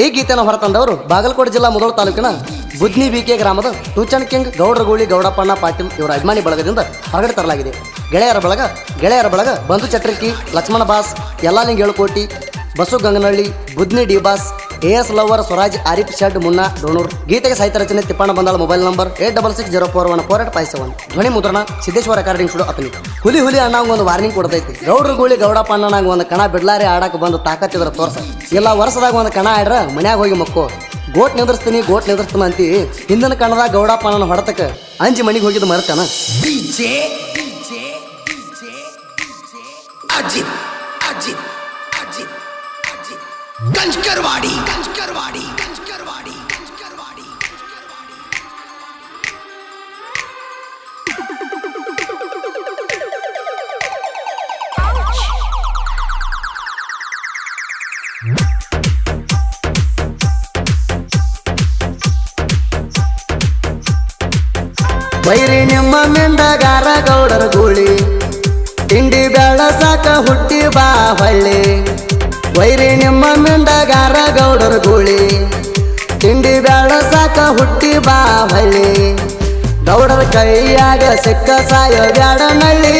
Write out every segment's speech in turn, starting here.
ಈ ಗೀತೆಯನ್ನು ಹೊರತಂದವರು ಬಾಗಲಕೋಟೆ ಜಿಲ್ಲಾ ಮುಧೋಳ ತಾಲೂಕಿನ ಬುದ್ನಿ ಬಿಕೆ ಗ್ರಾಮದ ಟೂಚನ್ ಕಿಂಗ್ ಗೌಡರಗೂಳಿ ಗೌಡಪ್ಪಣ್ಣ ಪಾಟೀಲ್ ಇವರ ಅಭಿಮಾನಿ ಬಳಗದಿಂದ ಹೊರಗಡೆ ತರಲಾಗಿದೆ. ಗೆಳೆಯರ ಬಳಗ Bandhu Chatriki, Lakshman boss, Yallaling Elukoti, Basu Ganganahalli, Budni D boss, AS lover, Swaraj, Arif Shed, Munna Donur. ಗೀತೆಗೆ ಸಾಹಿತ್ಯ ರಚನೆ ತಿಪ್ಪಣ್ಣ ಬಂದಾಳ. Mobile number 8660414857. ಧ್ವನಿ ಮುದ್ರಣ ಸಿದ್ದೇಶ್ವರ ರೆಕಾರ್ಡಿಂಗ್ ಸ್ಟುಡಿಯೋ ಅತನಿ. ಹುಲಿ ಅಣ್ಣ ಒಂದು ವಾರ್ನಿಂಗ್ ಕೊಡ್ತೈತಿ. ಗೌಡರಗೂಳಿ ಗೌಡಪ್ಪಣ್ಣ ನಂಗೆ ಒಂದು ಕಣ ಬಿಡ್ಲಾರಿ ಆಡಕ್ಕೆ ಬಂದು ತಾಕತ್ತಿದ್ರ ತೋರ್ಸ. ಇಲ್ಲ ವರ್ಷದಾಗ ಒಂದು ಕಣ ಆಡ್ರ ಮನ್ಯಾಗ ಹೋಗಿ ಮಕ್ಕೋ. ಗೋಟ್ ನಿಂದ್ರಸ್ತೀನಿ ಅಂತಿ ಹಿಂದಿನ ಕಣದಾಗ ಗೌಡಪ್ಪಣ್ಣನ ಹೊಡೆತಕ್ಕೆ ಅಂಜಿ ಮನಿಗೆ ಹೋಗಿದ್ದು ಮರ್ತಾನ. ಗಂಜ್ಕರ್ವಾಡಿ ಬೈರಿ ನಿಮ್ಮ ಮಿಂದಗಾರ ಗೌಡರಗೂಳಿ, ತಿಂಡಿ ಬೆಳಸಾಕ ಹುಟ್ಟಿ ಬಾ ಹೊಳ್ಳಿ. ವೈರಿ ನಿಮ್ಮ ಮಿಂದಗಾರ ಗೌಡರಗೂಳಿ, ತಿಂಡಿ ಬೆಳಸಾಕ ಹುಟ್ಟಿ ಬಾ ಹೊಳ್ಳಿ. ಗೌಡರ ಕೈಯಾಗ ಸಿಕ್ಕ ಸಾಯೋ ಬ್ಯಾಡ ನಳ್ಳಿ,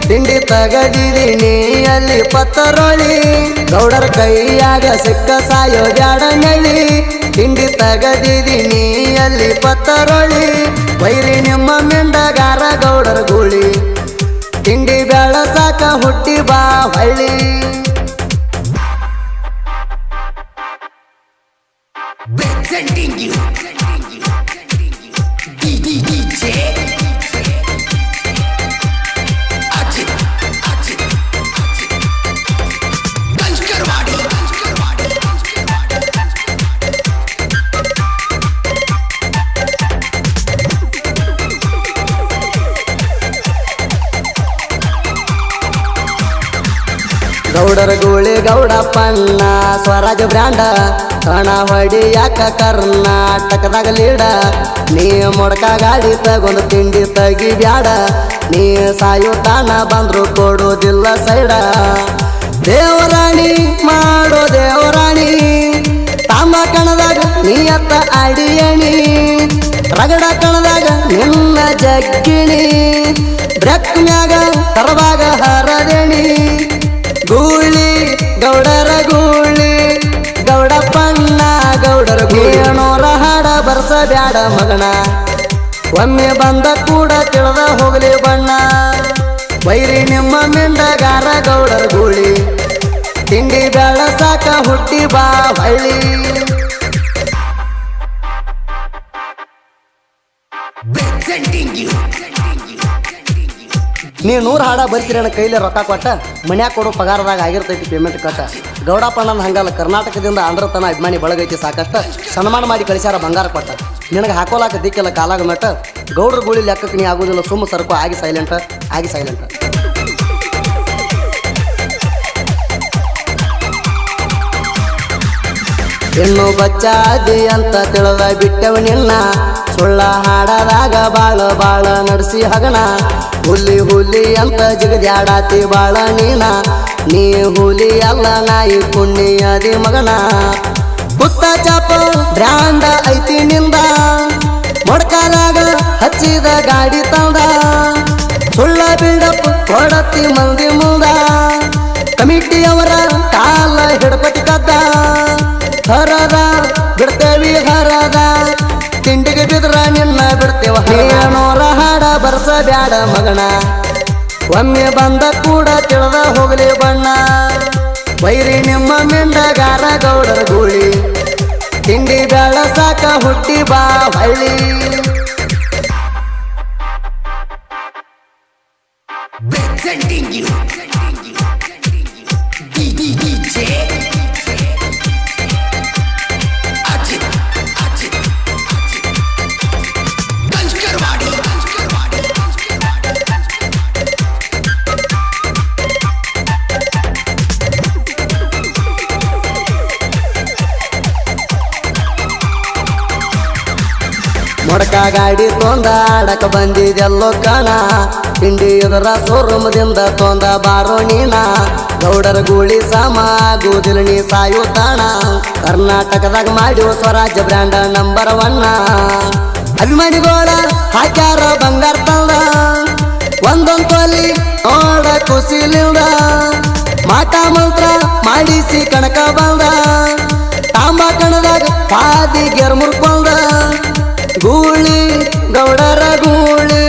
ತಿಂಡಿ ತಗದಿದೀನಿ ಅಲ್ಲಿ ಪತ್ತರೊಳಿ. ಗೌಡರ ಕೈಯಾಗ ಸಿಕ್ಕ ಸಾಯೋ ಬ್ಯಾಡ ನಳ್ಳಿ, ತಿಂಡಿ ತಗದಿದೀನಿ ಅಲ್ಲಿ ಪತ್ತರೊಳಿ. ವೈರಿ ನಿಮ್ಮ ಮಿಂದಗಾರ ಗೌಡರಗೂಳಿ, ತಿಂಡಿ ಬೆಳಸಾಕ ಹುಟ್ಟಿ ಬಾ ಹೊಳ್ಳಿ. ಗೌಡರಗೂಳಿ ಗೌಡಪ್ಪಣ್ಣ ಸ್ವರಾಜ ಬ್ರ್ಯಾಂಡ, ಕಣ ಹೊಡಿಯಾಕ ಕರ್ನಾಟಕದಾಗ ಲೀಡ. ನೀ ಮೊಡಕ ಗಾಡಿ ತಗೊಂಡು ತಿಂಡಿ ತಗಿ ಬ್ಯಾಡ, ನೀ ಸಾಯೋ ತಾಣ ಬಂದ್ರು ಕೊಡೋದಿಲ್ಲ ಸೈಡ. ದೇವರಾಣಿ ಮಾಡೋ ದೇವರಾಣಿ, ತಾಮ ಕಣದಾಗ ನೀಯತ್ತ ಅಡಿಯಣಿ. ರಗಡ ಕಣದಾಗ ನಿನ್ನ ಜಗ್ಗಿಣಿ, ಬ್ರೆಕ್ ಮ್ಯಾಗ ತರವಾಗ ಹರದೆಣಿ. ಗೂಳಿ ಗೌಡರ ಗೂಳಿ ಗೌಡಪ್ಪಣ್ಣ ಗೌಡರ ಗೂಳಿನೋರ ಹಾಡ ಬರ್ಸ ಬ್ಯಾಡ ಮಗಣ, ಒಮ್ಮೆ ಬಂದ ಕೂಡ ತಿಳಿದ ಹೋಗಲಿ ಬಣ್ಣ. ಬೈರಿ ನಿಮ್ಮ ಮಿಂದಗಾರ ಗೌಡರ ಗೂಳಿ, ತಿಂಡಿ ಬೆಳಸಾಕ ಹುಟ್ಟಿ ಬಾ ಹೊಳ್ಳಿ. ನೀವು 100 ಹಾಡ ಬರ್ತೀರಿ ಅಣ್ಣ, ಕೈಲಿ ರೊಕ್ಕ ಕೊಟ್ಟ ಮನ್ಯಾಗ ಕೊಡೋ ಪಗಾರದಾಗ ಆಗಿರ್ತೈತಿ ಪೇಮೆಂಟ್ ಕಟ್ಟ. ಗೌಡಪ್ಪಣ್ಣನ ಹಂಗಲ್ಲ, ಕರ್ನಾಟಕದಿಂದ ಆಂಧ್ರ ತನ ಅಭಿಮಾನಿ ಬಳಗೈತಿ ಸಾಕಷ್ಟ. ಸನ್ಮಾನ ಮಾಡಿ ಕಳಿಸ್ಯಾರ ಬಂಗಾರ ಕೊಟ್ಟ. ನಿನಗೆ ಹಾಕೋಲಾಕ ದಿಕ್ಕೆಲ್ಲ ಕಾಲಾಗ ಮೆಟ್ಟ. ಗೌಡ್ರ ಗೂಳಿ ಲೆಕ್ಕಕ್ಕೆ ನೀ ಆಗೋದಿಲ್ಲ, ಸುಮ್ಮ ಸರ್ಕು ಆಗಿ ಸೈಲೆಂಟ್. ಇನ್ನು ಬಚ್ಚಾದಿ ಅಂತ ತಿಳಿದ ಬಿಟ್ಟವ ನಿನ್ನ, ಸುಳ್ಳ ಹಾಡದಾಗ ಬಾಳ ನಡೆಸಿ ಹಗಣ. ಹುಲಿ ಅಂತ ಜಿಗದ್ಯಾಡಾತಿ ಬಾಳ ನೀನ, ನೀ ಹುಲಿ ಅಲ್ಲ ನಾಯಿ ಪುಣ್ಯದಿ ಮಗನ. ಕುತ್ತ ಚಾಪ ಬ್ರ್ಯಾಂಡ ಐತಿ ನಿಂದ, ಮೊಡ್ಕಾದಾಗ ಹಚ್ಚಿದ ಗಾಡಿ ತಂದ. ಸುಳ್ಳ ಬಿಲ್ಡಪ್ ಕೊಡತಿ ಮಂದಿ ಮುಂದ, ಕಮಿಟಿಯವರ ಕಾಲ ಹಿಡ್ಪತಿ ಕದ್ದ. ಹರದ ಬಿಡ್ತೇವಿ ಹರದ, ತಿಂಡಿಗೆ ಬಿದ್ರ ನಿನ್ನ ಬಿಡ್ತೇವ. ಏನೋರ ಹಾಡ ಬರ್ಸ ಬ್ಯಾಡ ಮಗಣ, ಒಮ್ಮೆ ಬಂದ ಕೂಡ ತಿಳಿದ ಹೋಗಲಿ ಬಣ್ಣ. ಬೈರಿ ನಿಮ್ಮ ಮಿಂದಗಾರ ಗೌಡರ ಗೂಳಿ, ತಿಂಡಿ ಬೆಳಸಾಕ ಹುಟ್ಟಿ ಬಾ ಹೊಳ್ಳಿ. ಮೊಡಕ ಗಾಡಿ ತೊಂದ ಆಡಕ ಬಂದಿದೆಲ್ಲೋ ಕಣ, ತಿಂಡಿ ಎದರ ಸೋರುಮದಿಂದ ತೊಂದ ಬಾರೋ ನೀನ ಗೌಡರ ಗೂಳಿ ಸಮ ಆಗುವುದಿಲ್ಲ ನೀ ಸಾಯುತ್ತಾಣ ಕರ್ನಾಟಕದಾಗ ಮಾಡಿವ ಸ್ವರಾಜ್ಯ ಬ್ರ್ಯಾಂಡ್ ನಂಬರ್ 1 ಅಭಿಮಾನಿಗೋಳ ಹಾಕ್ಯಾರ ಬಂಗಾರ ತಂದ ಒಂದೊಂದು ತೊಲಿ ನೋಡ ಕುಸಿಲಿಂದ ಮಾಟ ಮಂತ್ರ ಮಾಡಿಸಿ ಕಣಕ ಬಂದ ತಾಂಬ ಕಣದಾಗ ಪಾದಿ ಗೆರ್ ಮುರ್ಕೊಂಡ ಗೂಳಿ ಗೌಡರ ಗೂಳಿ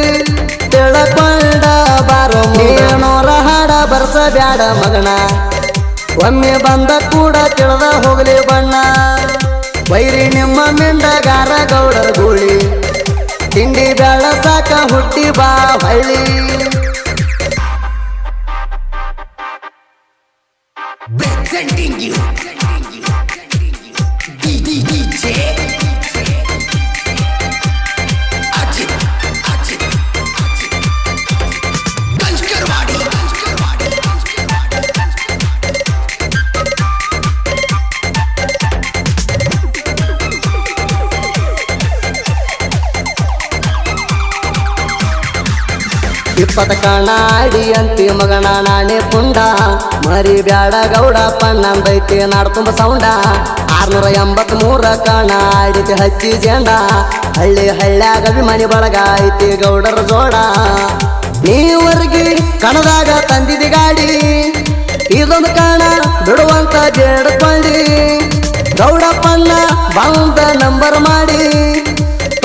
ತಿಳಕೊಂಡ ಬಾರೋ ಏನೋರ ಹಾಡ ಬರ್ಸ ಬ್ಯಾಡ ಮಗನ ಒಮ್ಮೆ ಬಂದ ಕೂಡ ತಿಳಿದ ಹೋಗಲಿ ಬಣ್ಣ ವೈರಿ ನಿಮ್ಮ ಮಿಂಡಗಾರ ಗೌಡರ ಗೂಳಿ ತಿಂಡಿ ಬ್ಯಾಳ ಸಾಕ ಹುಟ್ಟಿ ಬಾ ಹಳ್ಳಿ Presenting you DJ Ajit Kanchkarwadi ಇಪ್ಪತ್ತ ಕಣಾಡಿ ಅಂತಿ ಮಗನ ನಾನೇ ಪುಂಡ ಮರಿ ಬ್ಯಾಡ ಗೌಡ ಪಣ್ಣಂದೈತಿ ನಾಡ್ ತುಂಬ ಸೌಂಡ 683 ಕಣ ಆಡಿತಿ ಹಚ್ಚಿ ಜೆಂಡ ಹಳ್ಳಿ ಹಳ್ಳ್ಯಾಗ ಅಭಿಮಾನಿ ಬಳಗ ಐತಿ ಗೌಡರ ಜೋಡ ನೀವರ್ಗಿ ಕಣದಾಗ ತಂದಿದಿ ಗಾಡಿ ಇದೊಂದು ಕಣ ಬಿಡುವಂತ ಬೇಡ್ಕೊಂಡಿ ಗೌಡ ಪಣ್ಣ ಬಂದ ನಂಬರ್ ಮಾಡಿ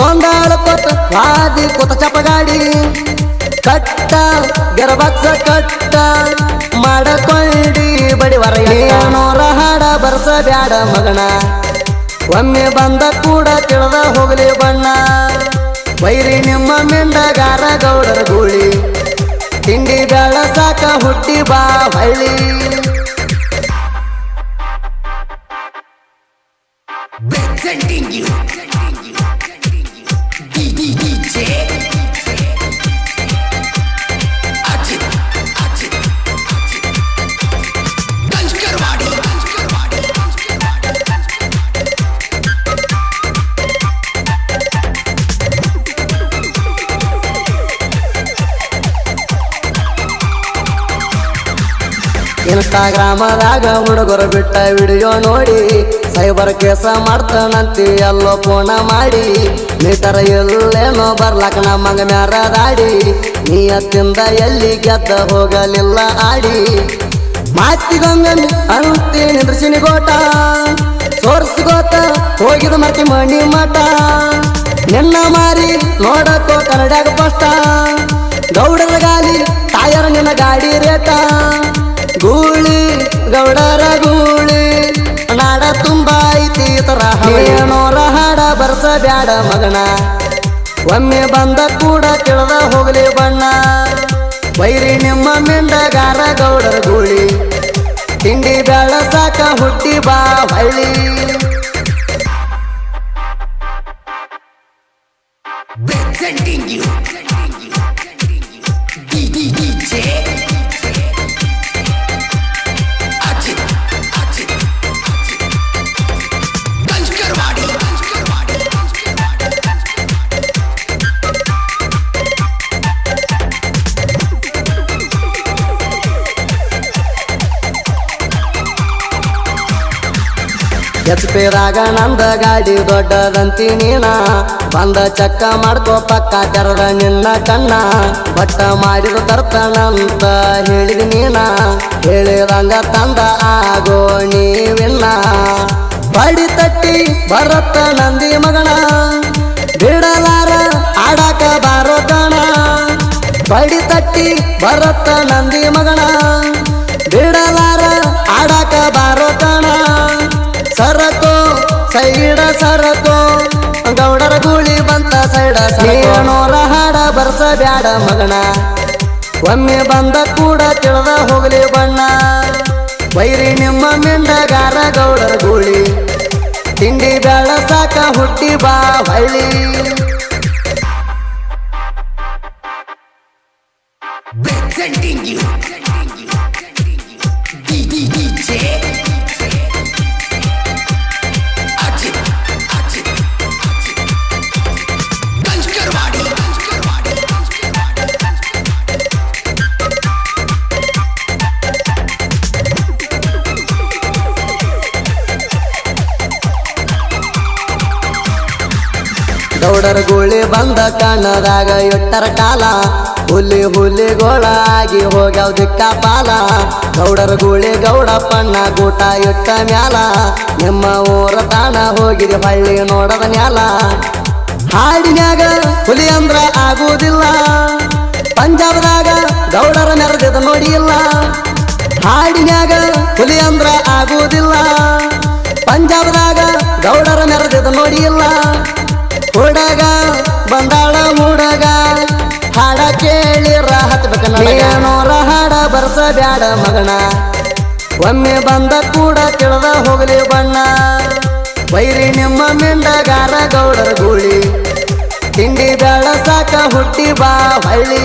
ತೊಂದಾಳ ಕೊತ್ತ ವಾದಿ ಕೂತ ಚಪಗಾಡಿ ಕಟ್ಟ ಗರ್ಭಕ್ಸ ಕಟ್ಟ ಮಾಡಕೊಂಡಿ ಬಡಿವರ ಏನೋರ ಹಾಡ ಬರ್ಸ ಬ್ಯಾಡ ಮಗನ ಒಮ್ಮೆ ಬಂದ ಕೂಡ ತಿಳಿದ ಹೋಗಲಿ ಬಣ್ಣ ವೈರಿ ನಿಮ್ಮ ಮಿಂಡಗಾರ ಗೌಡರ ಗೂಳಿ ತಿಂಡಿ ಬ್ಯಾಳ ಸಾಕ ಹುಟ್ಟಿ ಬಾ ಹಳ್ಳಿ Presenting you DJ Ajit Kanchkarwadi ಇನ್ಸ್ಟಾಗ್ರಾಮದಾಗ ಹುಡುಗರು ಬಿಟ್ಟ ವಿಡಿಯೋ ನೋಡಿ ಸೈಬರ್ ಕೇಸ ಮಾಡ್ತಾನಂತಿ ಎಲ್ಲೋ ಫೋನ ಮಾಡಿ ಮೀಟರ್ ಎಲ್ಲೇನೋ ಬರ್ಲಾಕ ನಮ್ಮಂಗ ಮ್ಯಾರದಾಡಿ ನೀಯತ್ತಿಂದ ಎಲ್ಲಿ ಗೆದ್ದ ಹೋಗಲಿಲ್ಲ ಆಡಿ ಮಾತಿಗೊಂಗನ್ ಅಂತಿ ನಿಂದ್ರಸಿನಿ ಗೋಟ ಸೋರ್ಸ್ಗೋತ ಹೋಗಿದ ಮರ್ತಿ ಮಣಿ ಮಠ ನಿನ್ನ ಮಾರಿ ನೋಡಕ್ಕೋ ಕನ್ನಡಾಗ ಪಷ್ಟ ಗೌಡರ ಗಾಲಿ ತಾಯರ ನಿನ್ನ ಗಾಡಿ ರೇಟ ಗೂಳಿ ಗೌಡರ ಗೂಳಿ ನಾಡ ತುಂಬ ಐತಿ ತರ ಏನೋರ ಹಾಡ ಬರ್ಸ ಬ್ಯಾಡ ಮಗನ ಒಮ್ಮೆ ಬಂದ ಕೂಡ ತಿಳಿದ ಹೋಗಲಿ ಬಣ್ಣ ವೈರಿ ನಿಮ್ಮ ಮಿಂಡಗಾರ ಗೌಡರ ಗೂಳಿ ತಿಂಡಿ ಬ್ಯಾಳ ಸಾಕ ಹುಟ್ಟಿ ಬಾ ಹಳ್ಳಿ Presenting you DJ Ajit Kanchkarwadi ಎಚ್ಪಿರಾಗ ನಂದ ಗಾಡಿ ದೊಡ್ಡದಂತಿ ನೀನ ಬಂದ ಚಕ್ಕ ಮಾಡ್ಕೋ ಪಕ್ಕ ತೆರದ ನಿನ್ನ ಕಣ್ಣ ಬಟ್ಟ ಮಾಡಿದ ತರ್ತನಂತ ಹೇಳಿದ ನೀನ ಹೇಳಿದಂಗ ತಂದ ಆಗೋ ನೀವಿನ್ನ ಬಡಿ ತಟ್ಟಿ ಬರತ್ತ ನಂದಿ ಮಗನ ಬಿಡಲಾರ ಆಡಾಕ ಬಾರೋ ಕಣ ಬಡಿ ತಟ್ಟಿ ಬರತ್ತ ನಂದಿ ಮಗನ ಬಿಡಲಾರ ಆಡಾಕ ಬಾರೋ ಕಣ ಸರಕೋ ಸೈಡ ಸರಕೋ ಗೌಡರ ಗೂಳಿ ಬಂತ ಸೈಡ ಏನೋರ ಹಾಡ ಬರ್ಸ ಬ್ಯಾಡ ಮಗನ ಒಮ್ಮೆ ಬಂದ ಕೂಡ ತಿಳಿದ ಹೋಗಲಿ ಬಣ್ಣ ವೈರಿ ನಿಮ್ಮ ಮಿಂಡಗಾರ ಗೌಡರ ಗೂಳಿ ತಿಂಡಿ ಬ್ಯಾಳ ಸಾಕ ಹುಟ್ಟಿ ಬಾ ಹಳ್ಳಿ Presenting you DJ Ajit Kanchkarwadi ಗೌಡರ ಗೂಳಿ ಬಂದ ಕಣ್ಣದಾಗ ಇಟ್ಟರ ಕಾಲ ಹುಲಿ ಹುಲಿಗೊಳಾಗಿ ಹೋಗ್ಯಾವ ದಿಕ್ಕ ಪಾಲ ಗೌಡರ ಗೂಳಿ ಗೌಡಪ್ಪಣ್ಣ ಗೂಟ ಇಟ್ಟ ಮ್ಯಾಲ ನಿಮ್ಮ ಊರ ತಾಣ ಹೋಗಿರಿ ಹಳ್ಳಿ ನೋಡದ ನ್ಯಾಲ ಹಾಡಿನ್ಯಾಗ ಹುಲಿ ಅಂದ್ರ ಆಗುವುದಿಲ್ಲ ಪಂಜಾಬದಾಗ ಗೌಡರ ಮೆರೆದಿದ ನೋಡಿಲ್ಲ ಹಾಡಿನ್ಯಾಗ ಹುಲಿ ಅಂದ್ರ ಆಗುವುದಿಲ್ಲ ಪಂಜಾಬದಾಗ ಗೌಡರ ಮೆರೆದಿದ ನೋಡಿಲ್ಲ ಹುಡುಗ ಬಂದಾಳ ಹುಡುಗ ಹಾಡ ಕೇಳಿರ ಹತ್ಬೇಕ ನನಗನೋರ ಹಾಡ ಬರ್ಸ ಬ್ಯಾಡ ಮಗನ ಒಮ್ಮೆ ಬಂದ ಕೂಡ ತಿಳಿದ ಹೋಗಲಿ ಬಣ್ಣ ಬೈರಿ ನಿಮ್ಮ ಮಿಂಡಗಾರ ಗೌಡರ ಗೂಳಿ ತಿಂಡಿ ಬೇಡ ಸಾಕ ಹುಟ್ಟಿ ಬಾ ಹಳ್ಳಿ